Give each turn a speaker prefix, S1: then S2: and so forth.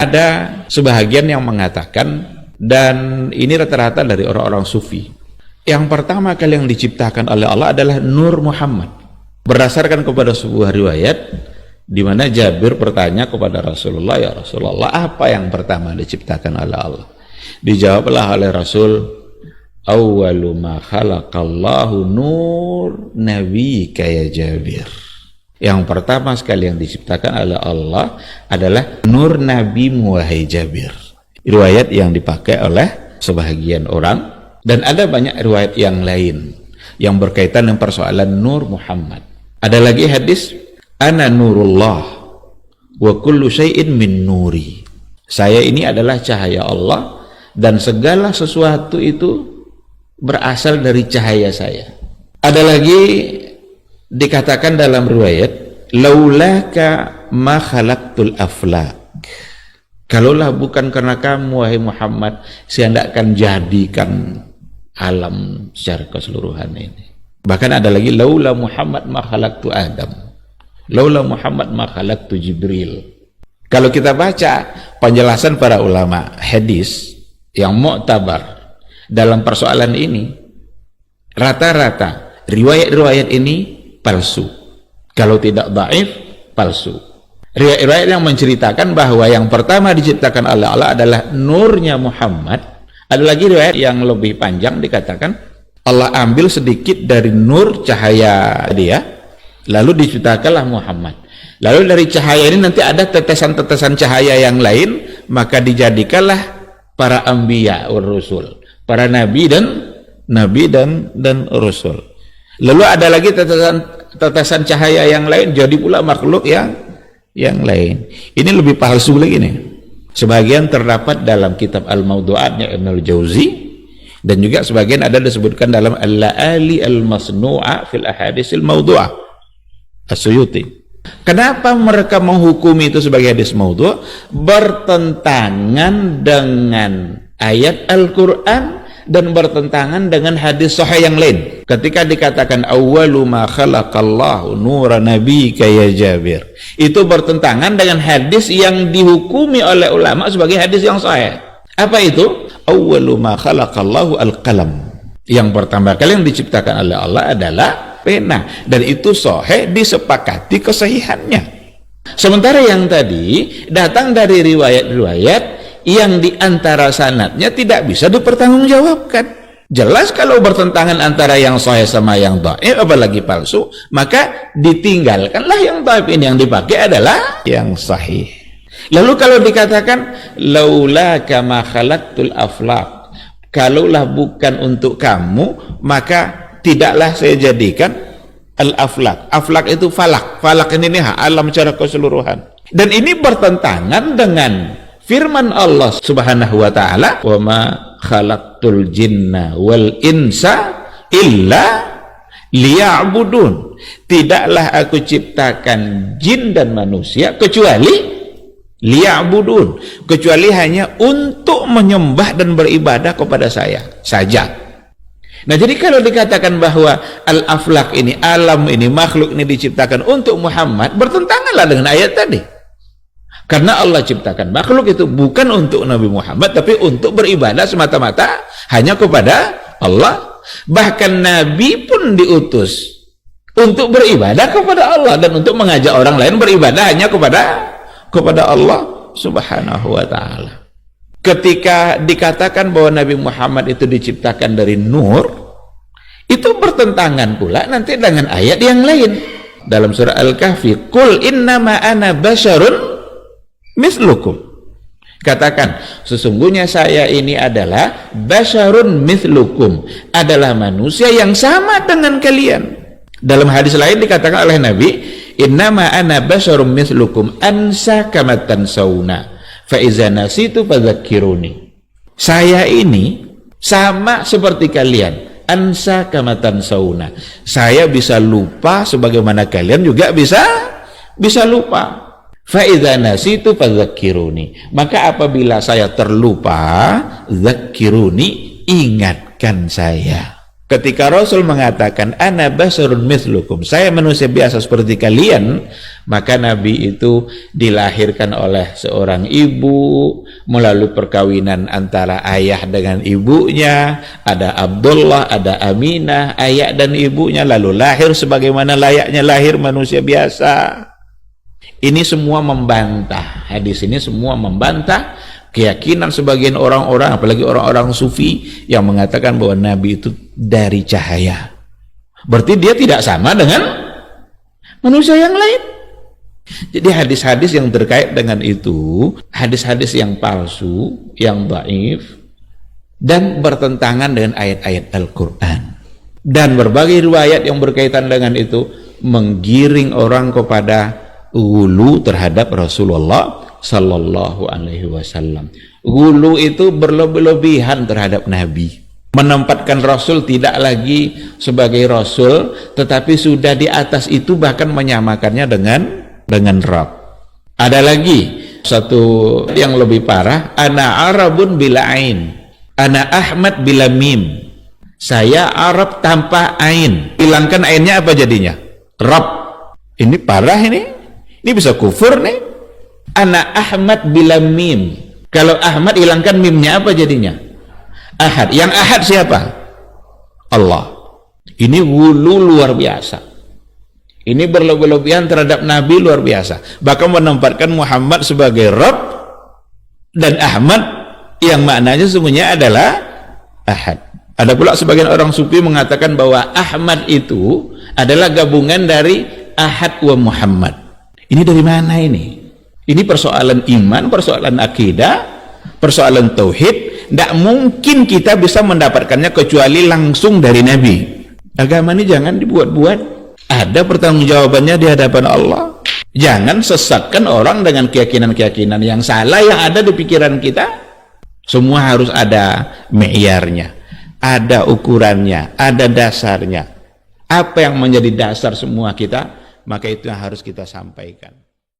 S1: Ada sebahagian yang mengatakan, dan ini rata-rata dari orang-orang sufi, yang pertama kali yang diciptakan oleh Allah adalah Nur Muhammad. Berdasarkan kepada sebuah riwayat di mana Jabir bertanya kepada Rasulullah, ya Rasulullah, apa yang pertama diciptakan oleh Allah? Dijawablah oleh Rasul, awwalu ma khalaqallahu nur nabiyyika ya Jabir. Yang pertama sekali yang diciptakan oleh Allah adalah nur nabimu wahai Jabir. Riwayat yang dipakai oleh sebahagian orang, dan ada banyak riwayat yang lain yang berkaitan dengan persoalan Nur Muhammad. Ada lagi hadis, ana nurullah wa kullu syai'in min nuri. Saya ini adalah cahaya Allah dan segala sesuatu itu berasal dari cahaya saya. Ada lagi dikatakan dalam riwayat, laulaka ma khalaqtul aflak. Kalaulah bukan karena kamu wahai Muhammad, saya tidak akan jadikan alam secara keseluruhan ini. Bahkan ada lagi, laula Muhammad ma khalaqtu Adam, laula Muhammad ma khalaqtu Jibril. Kalau kita baca penjelasan para ulama hadis yang mu'tabar dalam persoalan ini, rata-rata riwayat-riwayat ini palsu. Kalau tidak dhaif, palsu. Riwayat yang menceritakan bahwa yang pertama diciptakan oleh Allah adalah nurnya Muhammad. Ada lagi riwayat yang lebih panjang, dikatakan Allah ambil sedikit dari nur cahaya dia, lalu diciptakanlah Muhammad. Lalu dari cahaya ini nanti ada tetesan-tetesan cahaya yang lain, maka dijadikanlah para anbiya wal rusul, para nabi dan rasul. Lalu ada lagi tetesan cahaya yang lain, jadi pula makhluk yang lain. Ini lebih palsu lagi nih. Sebagian terdapat dalam kitab Al-Mawdu'atnya Ibnul Jauzi, dan juga sebagian ada disebutkan dalam Al-La'ali Al-Masnu'a fil Ahadisil Mawdu'ah As-Suyuti. Kenapa mereka menghukumi itu sebagai hadis maudhu'? Bertentangan dengan ayat Al-Quran dan bertentangan dengan hadis sahih yang lain. Ketika dikatakan awwalu ma khalaqallahu nura nabiyyika ya Jabir, itu bertentangan dengan hadis yang dihukumi oleh ulama sebagai hadis yang sahih. Apa itu? Awwalu ma khalaqallahu al-qalam. Yang pertama kali yang diciptakan oleh Allah adalah pena, dan itu sahih, disepakati kesahihannya. Sementara yang tadi datang dari riwayat-riwayat yang diantara sanadnya tidak bisa dipertanggungjawabkan. Jelas kalau bertentangan antara yang sahih sama yang dhaif, apalagi palsu, maka ditinggalkanlah yang dhaif, ini yang dipakai adalah yang sahih. Lalu kalau dikatakan laula kama khalaqtul aflaq, kalaulah bukan untuk kamu, maka tidaklah saya jadikan al-aflaq. Aflaq itu falak. Falak ini alam secara keseluruhan. Dan ini bertentangan dengan firman Allah Subhanahu wa taala, "Wa ma khalaqtul jinna wal insa illa liya'budun." Tidaklah aku ciptakan jin dan manusia kecuali liya'budun, kecuali hanya untuk menyembah dan beribadah kepada saya saja. Nah, jadi kalau dikatakan bahwa al-aflaq ini, alam ini, makhluk ini diciptakan untuk Muhammad, bertentanganlah dengan ayat tadi. Karena Allah ciptakan makhluk itu bukan untuk Nabi Muhammad, tapi untuk beribadah semata-mata hanya kepada Allah. Bahkan Nabi pun diutus untuk beribadah kepada Allah dan untuk mengajak orang lain beribadah hanya kepada Allah Subhanahu wa ta'ala. Ketika dikatakan bahwa Nabi Muhammad itu diciptakan dari nur, itu bertentangan pula nanti dengan ayat yang lain dalam surah Al-Kahfi, qul innama ana basyarun mislukum. Katakan, sesungguhnya saya ini adalah basyarun mislukum, adalah manusia yang sama dengan kalian. Dalam hadis lain dikatakan oleh Nabi, innama ana basyarun mislukum ansa kama tansawna fa iza nasitu fadzakkiruni. Saya ini sama seperti kalian, ansa kama tansawna. Saya bisa lupa sebagaimana kalian juga bisa lupa. Fa idza nasitu fadzakkiruni. Maka apabila saya terlupa, dzakkiruni, ingatkan saya. Ketika Rasul mengatakan ana basarun mithlukum, saya manusia biasa seperti kalian, maka Nabi itu dilahirkan oleh seorang ibu melalui perkawinan antara ayah dengan ibunya, ada Abdullah, ada Aminah, ayah dan ibunya, lalu lahir sebagaimana layaknya lahir manusia biasa. Ini semua membantah, hadis ini semua membantah keyakinan sebagian orang-orang, apalagi orang-orang sufi yang mengatakan bahwa Nabi itu dari cahaya. Berarti dia tidak sama dengan manusia yang lain. Jadi hadis-hadis yang terkait dengan itu, hadis-hadis yang palsu, yang dhaif, dan bertentangan dengan ayat-ayat Al-Quran. Dan berbagai riwayat yang berkaitan dengan itu menggiring orang kepada ghulu terhadap Rasulullah Sallallahu Alaihi Wasallam. Ghulu itu berlebih-lebihan terhadap Nabi, menempatkan Rasul tidak lagi sebagai Rasul, tetapi sudah di atas itu, bahkan menyamakannya dengan Rabb. Ada lagi satu yang lebih parah, ana Arabun bila ain, ana Ahmad bila mim. Saya Arab tanpa ain, hilangkan ainnya apa jadinya? Rabb. Ini parah ini bisa kufur nih. Ana Ahmad bila mim. Kalau Ahmad hilangkan mimnya apa jadinya? Ahad. Yang ahad siapa? Allah. Ini ghulu luar biasa. Ini berlebih-lebihan terhadap Nabi luar biasa. Bahkan menempatkan Muhammad sebagai Rabb dan Ahmad yang maknanya semuanya adalah ahad. Ada pula sebagian orang sufi mengatakan bahwa Ahmad itu adalah gabungan dari Ahad wa Muhammad. Ini dari mana ini? Ini persoalan iman, persoalan akidah, persoalan tauhid. Tidak mungkin kita bisa mendapatkannya kecuali langsung dari Nabi. Agama ini jangan dibuat-buat. Ada pertanggungjawabannya di hadapan Allah. Jangan sesatkan orang dengan keyakinan-keyakinan yang salah yang ada di pikiran kita. Semua harus ada mi'yarnya, ada ukurannya, ada dasarnya. Apa yang menjadi dasar semua kita, maka itu yang harus kita sampaikan.